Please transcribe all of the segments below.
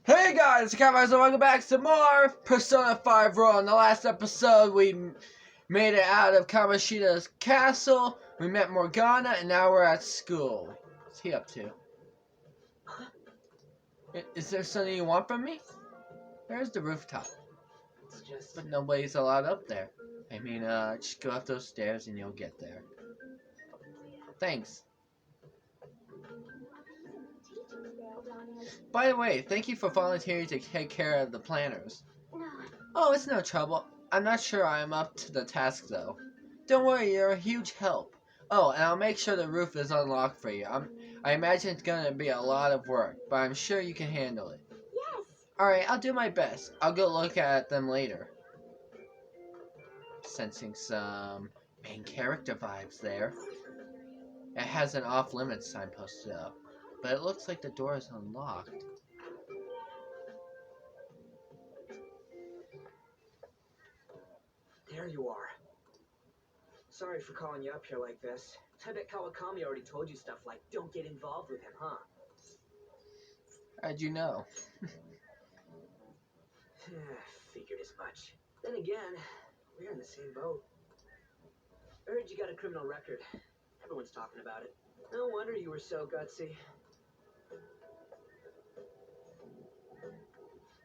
Hey guys, it's Cameron, so welcome back to more Persona 5 Roll. In the last episode, we made it out of Kamoshida's castle, we met Morgana, and now we're at school. What's he up to? Is there something you want from me? There's the rooftop. But nobody's allowed up there. I mean, just go up those stairs and you'll get there. Thanks. By the way, thank you for volunteering to take care of the planners. Oh, it's no trouble. I'm not sure I'm up to the task, though. Don't worry, you're a huge help. Oh, and I'll make sure the roof is unlocked for you. I imagine it's gonna be a lot of work, but I'm sure you can handle it. Yes. Alright, I'll do my best. I'll go look at them later. Sensing some main character vibes there. It has an off-limits sign posted up, but it looks like the door is unlocked. There you are. Sorry for calling you up here like this. I bet Kawakami already told you stuff like, don't get involved with him, huh? How'd you know? Figured as much. Then again, we're in the same boat. I heard you got a criminal record. Everyone's talking about it. No wonder you were so gutsy.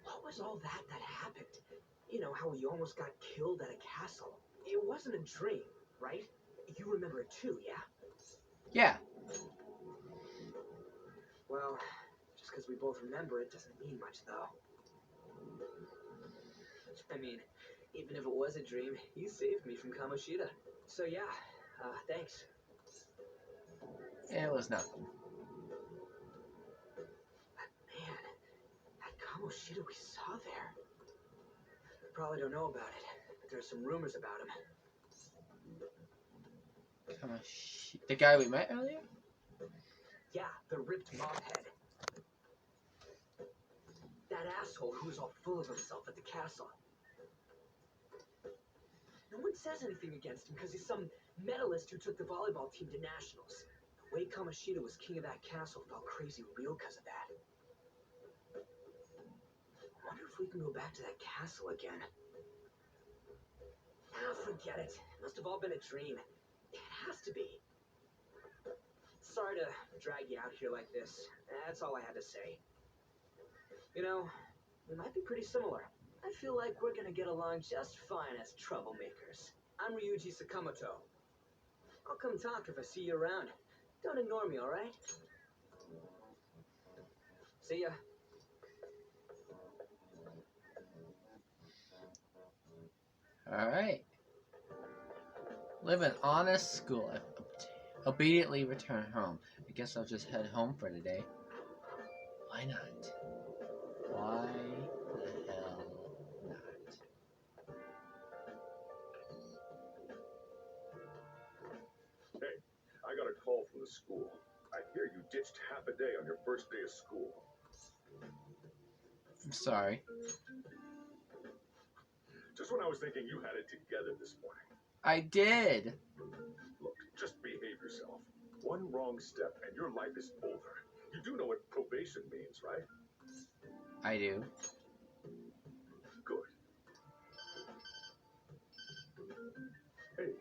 What was all that happened? You know, how you almost got killed at a castle. It wasn't a dream, right? You remember it too, yeah? Yeah. Well, just because we both remember it doesn't mean much, though. I mean, even if it was a dream, you saved me from Kamoshida. So yeah, thanks. It was nothing. But man, that Kamoshida we saw there. You probably don't know about it, but there's some rumors about him. The guy we met earlier? Yeah, the ripped mobhead. That asshole who was all full of himself at the castle. No one says anything against him because he's some medalist who took the volleyball team to nationals. The way Kamoshida was king of that castle felt crazy real because of that. I wonder if we can go back to that castle again. Ah, forget it. It must have all been a dream. It has to be. Sorry to drag you out here like this. That's all I had to say. You know, we might be pretty similar. I feel like we're gonna get along just fine as troublemakers. I'm Ryuji Sakamoto. I'll come talk if I see you around. Don't ignore me, alright? See ya. Alright. Live an honest school life. Obediently return home. I guess I'll just head home for today. Why not? Why the hell not? Hey, I got a call from the school. I hear you ditched half a day on your first day of school. I'm sorry. Just when I was thinking you had it together this morning. I did. Look, just behave yourself. One wrong step and your life is over. You do know what probation means, right? I do. Good. Hey,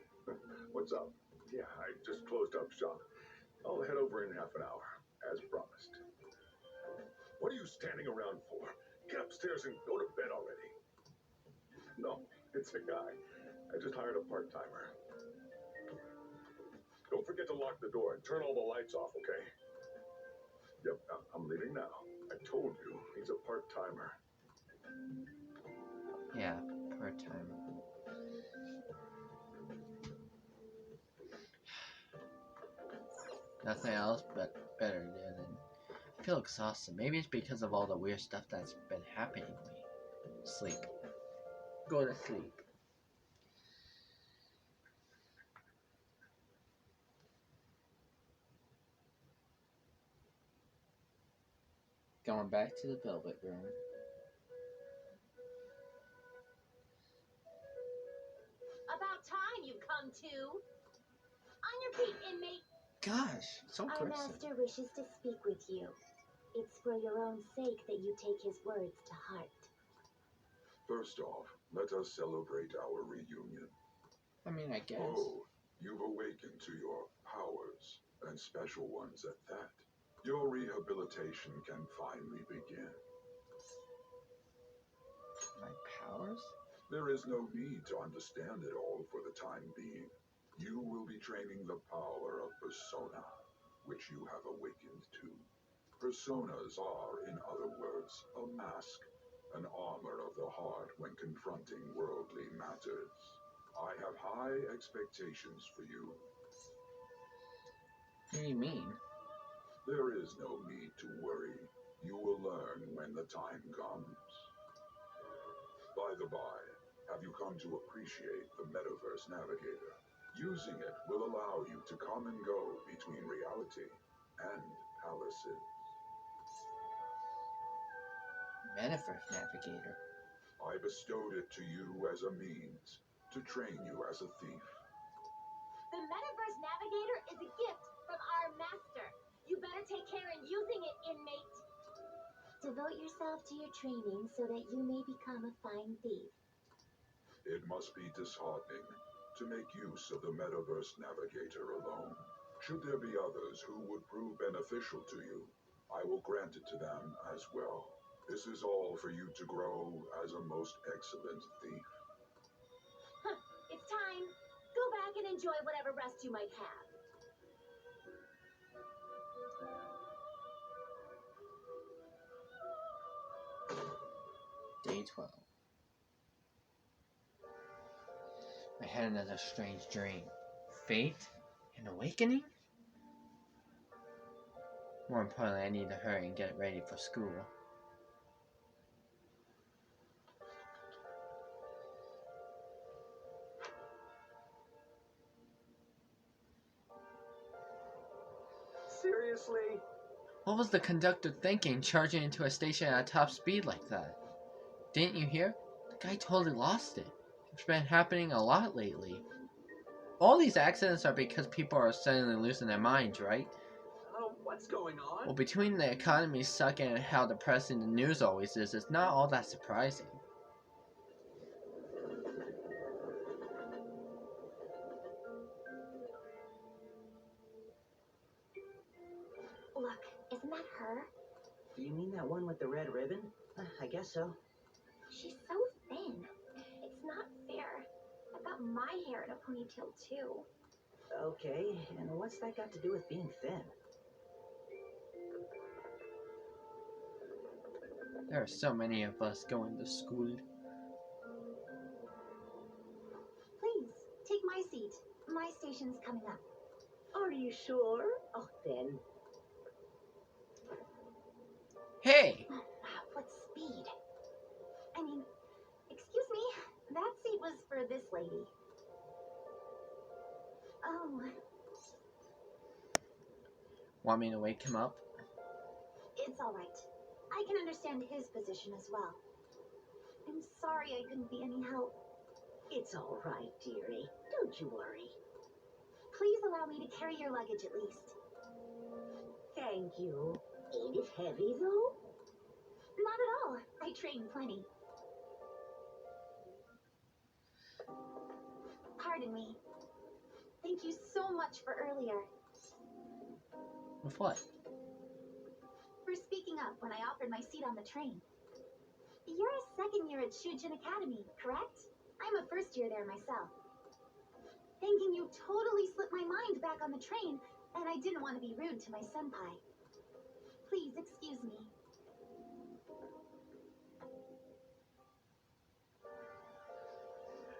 what's up? Yeah, I just closed up shop. I'll head over in half an hour, as promised. What are you standing around for? Get upstairs and go to bed already. No, it's a guy. I just hired a part-timer. Don't forget to lock the door and turn all the lights off, okay? Yep, I'm leaving now. I told you, he's a part-timer. Yeah, part-time. Nothing else but better than. I feel exhausted. Maybe it's because of all the weird stuff that's been happening to me. Sleep. Go to sleep. Going back to the Velvet Room. About time you come to. On your feet, inmate. Gosh, so Our aggressive. master wishes to speak with you. It's for your own sake that you take his words to heart. First off, let us celebrate our reunion. I mean, I guess. Oh, you've awakened to your powers, and special ones at that. Your rehabilitation can finally begin. My powers? There is no need to understand it all for the time being. You will be training the power of persona, which you have awakened to. Personas are, in other words, a mask, an armor of the heart when confronting worldly matters. I have high expectations for you. What do you mean? There is no need to worry. You will learn when the time comes. By the by, have you come to appreciate the Metaverse Navigator? Using it will allow you to come and go between reality and palaces. Metaverse Navigator. I bestowed it to you as a means to train you as a thief. The Metaverse Navigator is a gift from our master. You better take care in using it, inmate. Devote yourself to your training so that you may become a fine thief. It must be disheartening to make use of the Metaverse Navigator alone. Should there be others who would prove beneficial to you, I will grant it to them as well. This is all for you to grow as a most excellent thief. It's time. Go back and enjoy whatever rest you might have. Day 12. I had another strange dream. Fate? An awakening? More importantly, I need to hurry and get ready for school. Seriously? What was the conductor thinking, charging into a station at top speed like that? Didn't you hear? The guy totally lost it. It's been happening a lot lately. All these accidents are because people are suddenly losing their minds, right? Oh, what's going on? Well, between the economy sucking and how depressing the news always is, it's not all that surprising. Look, isn't that her? Do you mean that one with the red ribbon? I guess so. She's so thin. It's not fair. I've got my hair in a ponytail too. Okay, and what's that got to do with being thin? There are so many of us going to school. Please, take my seat. My station's coming up. Are you sure? Oh, then. Hey! Oh, wow, what speed. I mean, excuse me, that seat was for this lady. Oh, Want me to wake him up? it's all right. I can understand his position as well. I'm sorry I couldn't be any help. It's all right, dearie. Don't you worry. Please allow me to carry your luggage at least. Thank you. Ain't it heavy, though? Not at all. I train plenty. Pardon me. Thank you so much for earlier. With what? For speaking up when I offered my seat on the train. You're a second year at Shujin Academy, correct? I'm a first year there myself. Thinking you totally slipped my mind back on the train, and I didn't want to be rude to my senpai. Please excuse me.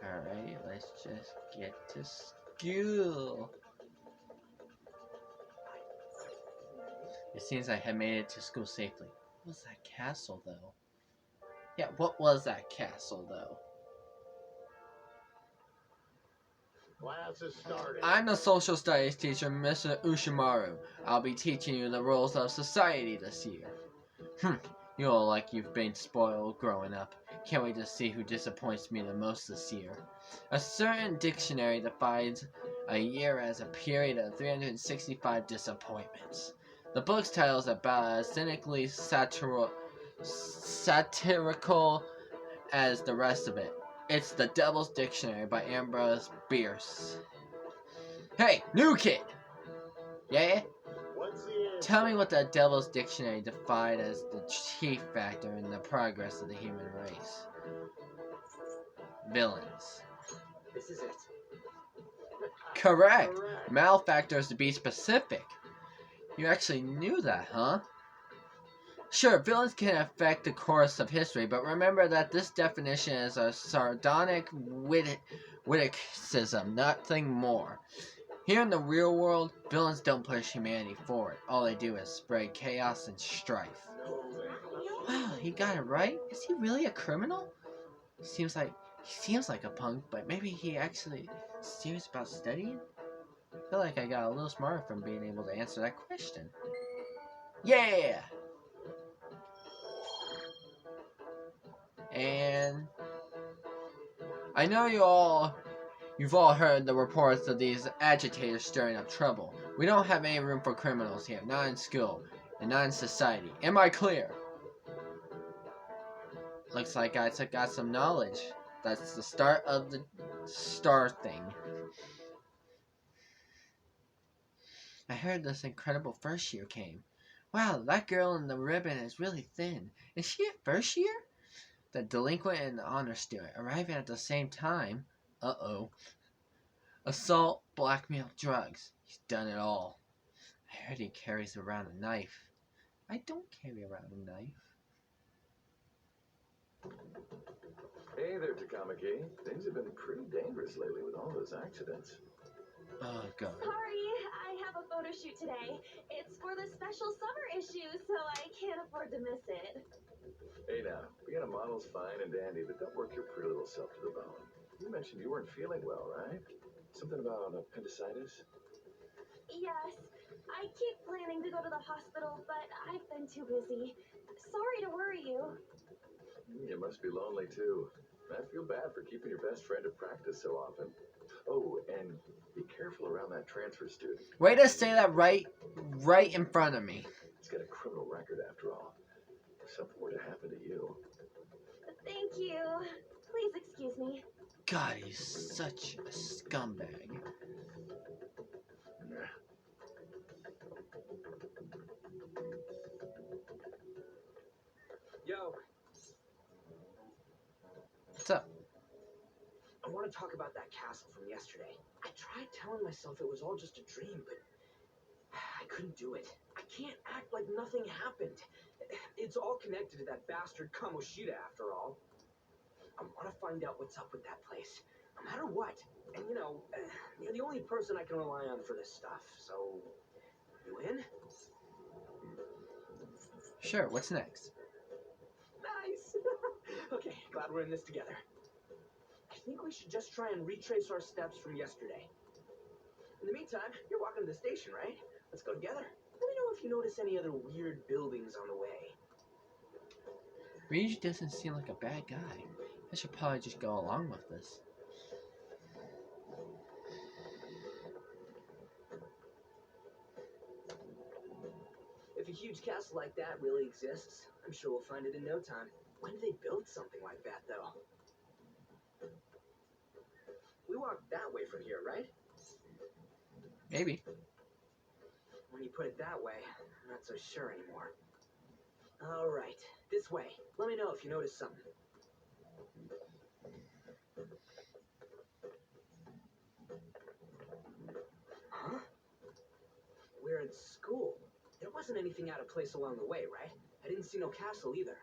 Alright, let's just get to school. It seems I had made it to school safely. What was that castle, though? Yeah, what was that castle, though? Class is started. I'm the social studies teacher, Mr. Ushimaru. I'll be teaching you the rules of society this year. You look like you've been spoiled growing up. Can't wait to see who disappoints me the most this year. A certain dictionary defines a year as a period of 365 disappointments. The book's title is about as cynically satirical as the rest of it. It's The Devil's Dictionary by Ambrose Bierce. Hey, new kid! Yeah? What's the answer? Tell me what the Devil's Dictionary defined as the chief factor in the progress of the human race. Villains. This is it. Correct! Correct. Malefactors to be specific. You actually knew that, huh? Sure, villains can affect the course of history, but remember that this definition is a sardonic witticism, nothing more. Here in the real world, villains don't push humanity forward. All they do is spread chaos and strife. Wow, he got it right? Is he really a criminal? He seems like a punk, but maybe he actually is serious about studying? I feel like I got a little smarter from being able to answer that question. Yeah! And I know you've all heard the reports of these agitators stirring up trouble. We don't have any room for criminals here, not in school, and not in society. Am I clear? Looks like I got some knowledge. That's the start of the star thing. I heard this incredible first year came. Wow, that girl in the ribbon is really thin. Is she a first year? The delinquent and the honor student arriving at the same time. Uh-oh. Assault, blackmail, drugs. He's done it all. I heard he carries around a knife. I don't carry around a knife. Hey there, Takamaki. Things have been pretty dangerous lately with all those accidents. Oh, God. Sorry, I have a photo shoot today. It's for the special summer issue, so I can't afford to miss it. Hey now, being a model's fine and dandy, but don't work your pretty little self to the bone. You mentioned you weren't feeling well, right? Something about appendicitis? Yes, I keep planning to go to the hospital, but I've been too busy. Sorry to worry you. You must be lonely too. I feel bad for keeping your best friend at practice so often. Oh, and be careful around that transfer student. Way to say that right in front of me. He's got a criminal record after all. If something were to happen to you. Thank you. Please excuse me. God, he's such a scumbag. Yo, What's up? I want to talk about that castle from yesterday. I tried telling myself it was all just a dream, but I couldn't do it. I can't act like nothing happened. It's all connected to that bastard Kamoshida, after all. I want to find out what's up with that place, no matter what. And you're the only person I can rely on for this stuff, so you in? Sure, what's next? Nice. Okay, glad we're in this together. I think we should just try and retrace our steps from yesterday. In the meantime, you're walking to the station, right? Let's go together. Let me know if you notice any other weird buildings on the way. Ryuji doesn't seem like a bad guy. I should probably just go along with this. If a huge castle like that really exists, I'm sure we'll find it in no time. When did they build something like that, though? We walked that way from here, right? Maybe. When you put it that way, I'm not so sure anymore. All right, this way. Let me know if you notice something. Huh? We're in school. There wasn't anything out of place along the way, right? I didn't see no castle either.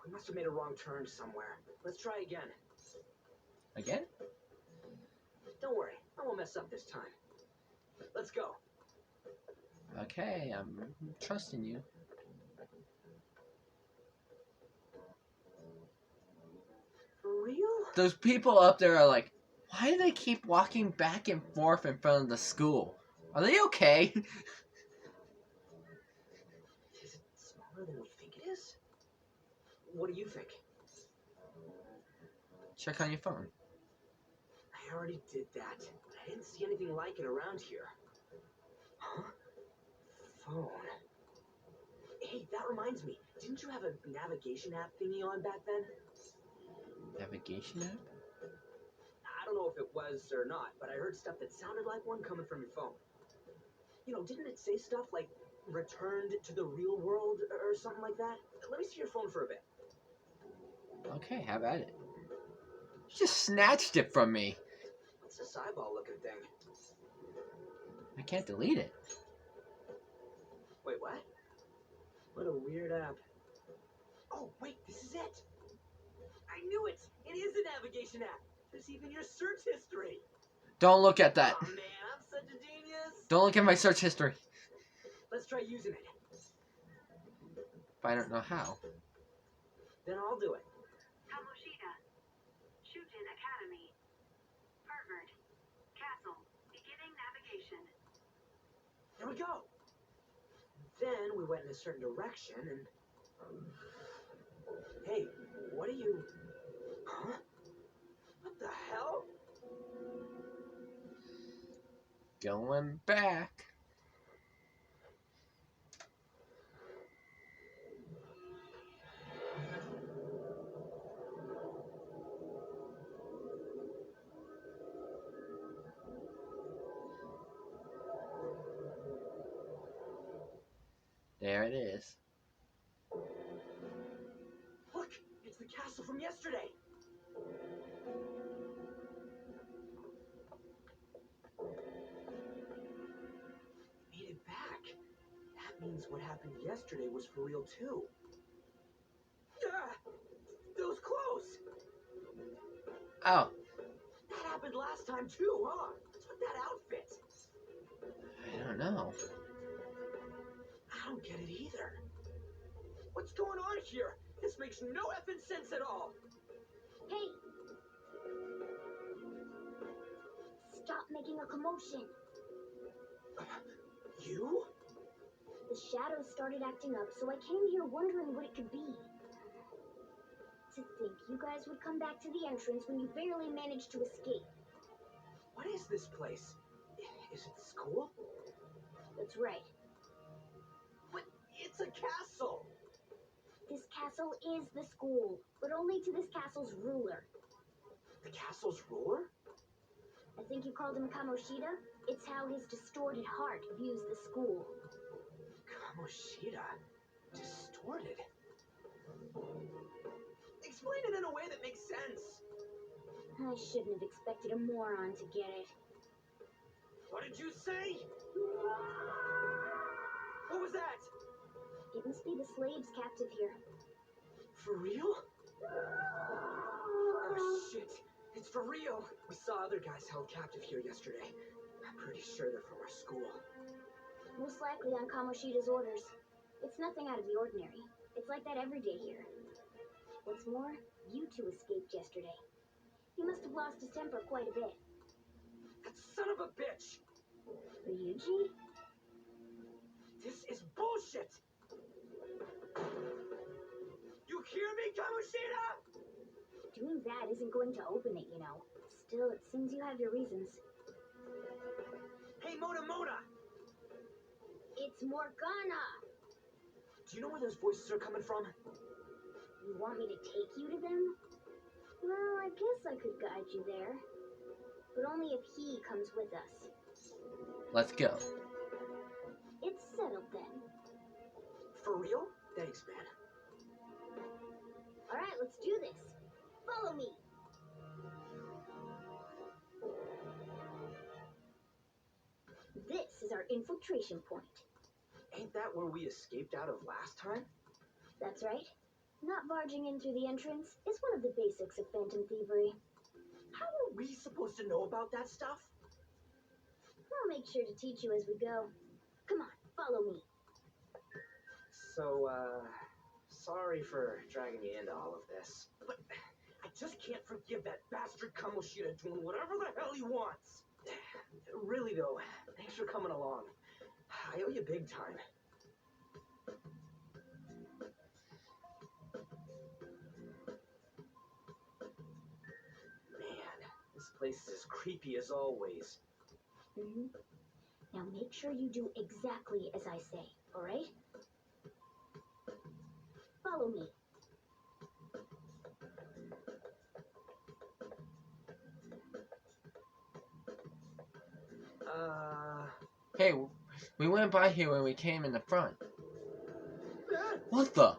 We must have made a wrong turn somewhere. Let's try again. Again? Don't worry, I won't mess up this time. Let's go. Okay, I'm trusting you. For real? Those people up there are like, why do they keep walking back and forth in front of the school? Are they okay? Is it smaller than we think it is? What do you think? Check on your phone. I already did that. I didn't see anything like it around here. Huh? phone. Hey, that reminds me. Didn't you have a navigation app thingy on back then? Navigation app? I don't know if it was or not, but I heard stuff that sounded like one coming from your phone. You know, didn't it say stuff like returned to the real world or something like that? Let me see your phone for a bit. Okay, have at it. You just snatched it from me. What's this eyeball looking thing? I can't delete it. Wait, what? What a weird app. Oh, wait, this is it. I knew it. It is a navigation app. There's even your search history. Don't look at that. Oh, man, I'm such a genius. Don't look at my search history. Let's try using it. But I don't know how. Then I'll do it. Kamoshida, Shujin Academy, Harvard, Castle, beginning navigation. There we go. Then we went in a certain direction and... Hey, what are you... Huh? What the hell? Going back. There it is. Look, it's the castle from yesterday. Made it back. That means what happened yesterday was for real too. Ah, those clothes. Oh, That happened last time too, huh? What's with that outfit? I don't know. I don't get it either. What's going on here? This makes no effing sense at all. Hey! Stop making a commotion. You? The shadows started acting up, so I came here wondering what it could be. To think you guys would come back to the entrance when you barely managed to escape. What is this place? Is it the school? That's right. But it's a castle. This castle is the school, but only to this castle's ruler. The castle's ruler? I think you called him Kamoshida? It's how his distorted heart views the school. Kamoshida? Distorted? Explain it in a way that makes sense. I shouldn't have expected a moron to get it. What did you say? What was that? It must be the slaves captive here. For real? Oh shit, it's for real. We saw other guys held captive here yesterday. I'm pretty sure they're from our school. Most likely on Kamoshida's orders. It's nothing out of the ordinary. It's like that every day here. What's more, you two escaped yesterday. He must have lost his temper quite a bit. That son of a bitch! Ryuji? This is bullshit! You hear me, Kamoshida? Doing that isn't going to open it, you know. Still, it seems you have your reasons. Hey, Mona Mona! It's Morgana! Do you know where those voices are coming from? You want me to take you to them? Well, I guess I could guide you there. But only if he comes with us. Let's go. It's settled then. For real? Thanks, man. Alright, let's do this. Follow me. This is our infiltration point. Ain't that where we escaped out of last time? That's right. Not barging in through the entrance is one of the basics of phantom thievery. How are we supposed to know about that stuff? I'll make sure to teach you as we go. Come on, follow me. So, sorry for dragging you into all of this. But I just can't forgive that bastard Kamoshida doing whatever the hell he wants. Really though, thanks for coming along. I owe you big time. Man, this place is as creepy as always. Now make sure you do exactly as I say. Alright? Follow me. Hey, we went by here when we came in the front. What the?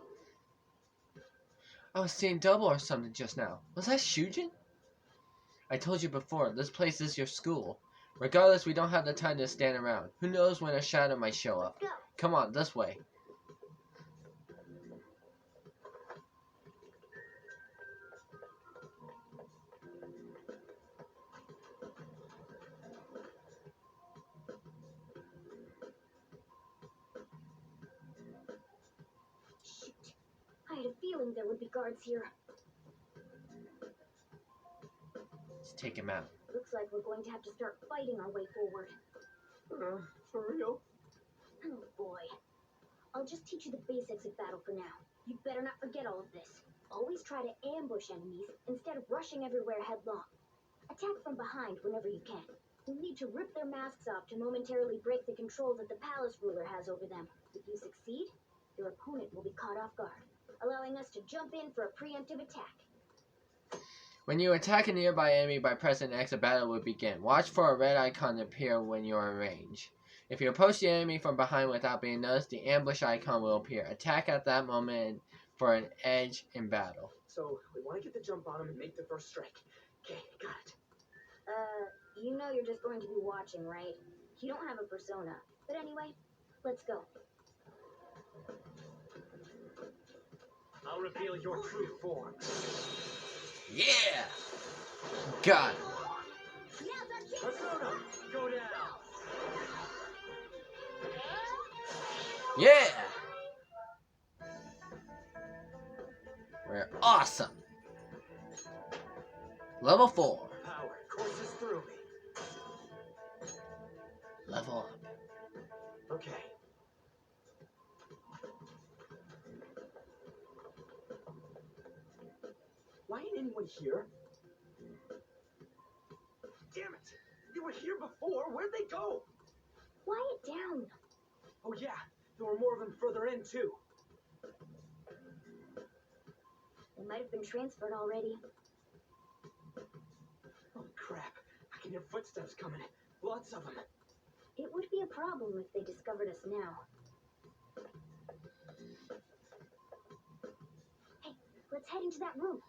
I was seeing double or something just now. Was that Shujin? I told you before, this place is your school. Regardless, we don't have the time to stand around. Who knows when a shadow might show up. Let's go. Come on, this way. Shoot. I had a feeling there would be guards here. Let's take him out. Looks like we're going to have to start fighting our way forward. For real? Oh boy. I'll just teach you the basics of battle for now. You better not forget all of this. Always try to ambush enemies instead of rushing everywhere headlong. Attack from behind whenever you can. You'll need to rip their masks off to momentarily break the control that the palace ruler has over them. If you succeed, your opponent will be caught off guard, allowing us to jump in for a preemptive attack. When you attack a nearby enemy by pressing X, a battle will begin. Watch for a red icon to appear when you're in range. If you approach the enemy from behind without being noticed, the ambush icon will appear. Attack at that moment for an edge in battle. So, we want to get the jump on him and make the first strike. Okay, got it. You know you're just going to be watching, right? You don't have a persona. But anyway, let's go. I'll reveal your true form. Yeah! Got it. Now's our chance! Persona, go down. Yeah! We're awesome. Level 4. Power courses through me. Level up. Okay. Why ain't anyone here? Damn it! You were here before. Where'd they go? Quiet down. Oh yeah, there were more of them further in too. They might have been transferred already. Oh crap! I can hear footsteps coming. Lots of them. It would be a problem if they discovered us now. Hey, let's head into that room.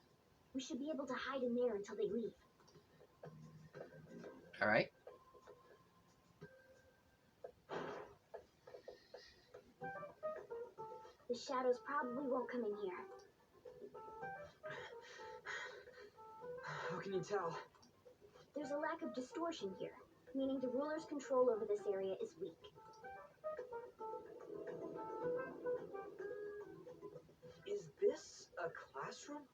We should be able to hide in there until they leave. Alright. The shadows probably won't come in here. How can you tell? There's a lack of distortion here, meaning the ruler's control over this area is weak. Is this a classroom?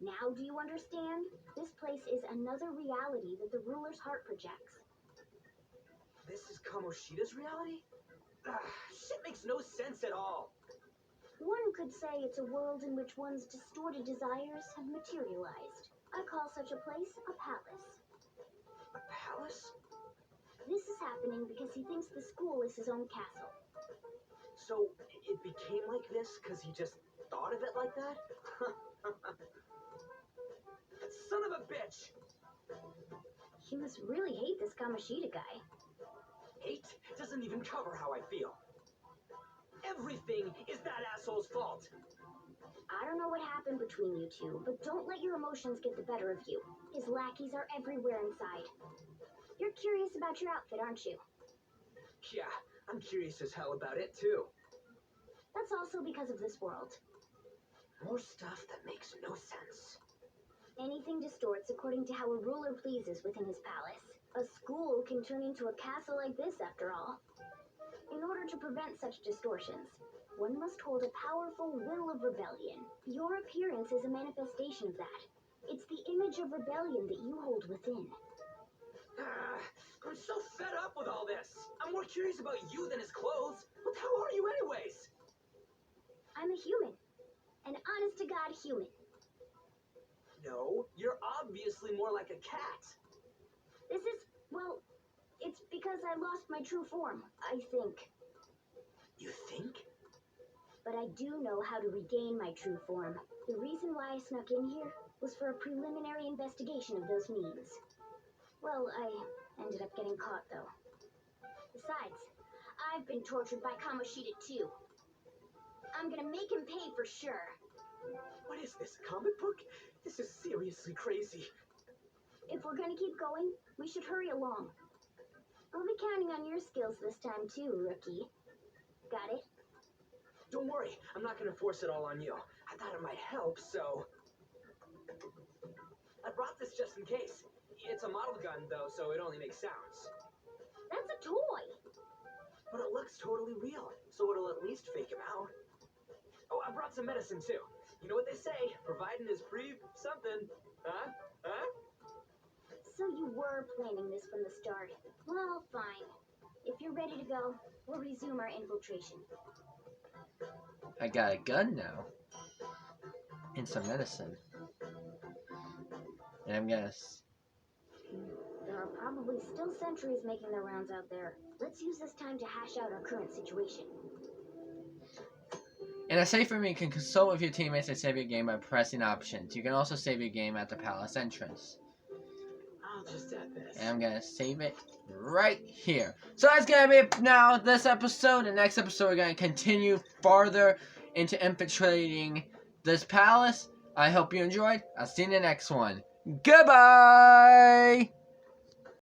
Now do you understand? This place is another reality that the ruler's heart projects. This is Kamoshida's reality? Shit makes no sense at all. One could say it's a world in which one's distorted desires have materialized. I call such a place a palace. A palace? This is happening because he thinks the school is his own castle. So it became like this because he just thought of it like that? Son of a bitch! You must really hate this Kamoshida guy. Hate doesn't even cover how I feel. Everything is that asshole's fault. I don't know what happened between you two, but don't let your emotions get the better of you. His lackeys are everywhere inside. You're curious about your outfit, aren't you? Yeah, I'm curious as hell about it too. That's also because of this world. More stuff that makes no sense. Anything distorts according to how a ruler pleases within his palace. A school can turn into a castle like this, after all. In order to prevent such distortions, one must hold a powerful will of rebellion. Your appearance is a manifestation of that. It's the image of rebellion that you hold within. I'm so fed up with all this. I'm more curious about you than his clothes. What the hell are you anyways? I'm a human. An honest-to-God human. No, you're obviously more like a cat. This is, well, it's because I lost my true form, I think. You think? But I do know how to regain my true form. The reason why I snuck in here was for a preliminary investigation of those means. Well, I ended up getting caught, though. Besides, I've been tortured by Kamoshida, too. I'm gonna make him pay for sure. What is this, a comic book? This is seriously crazy. If we're gonna keep going, we should hurry along. I'll be counting on your skills this time, too, rookie. Got it? Don't worry, I'm not gonna force it all on you. I thought it might help, so... I brought this just in case. It's a model gun, though, so it only makes sounds. That's a toy! But it looks totally real, so it'll at least fake him out. Oh, I brought some medicine, too. You know what they say, providing is free something. Huh? Huh? So you were planning this from the start. Well, fine. If you're ready to go, we'll resume our infiltration. I got a gun now. And some medicine. And I'm gonna... There are probably still sentries making their rounds out there. Let's use this time to hash out our current situation. In a safe room, you can consult with your teammates and save your game by pressing options. You can also save your game at the palace entrance. I'll just add this. And I'm gonna save it right here. So that's gonna be it now, this episode. The next episode, we're gonna continue farther into infiltrating this palace. I hope you enjoyed. I'll see you in the next one. Goodbye!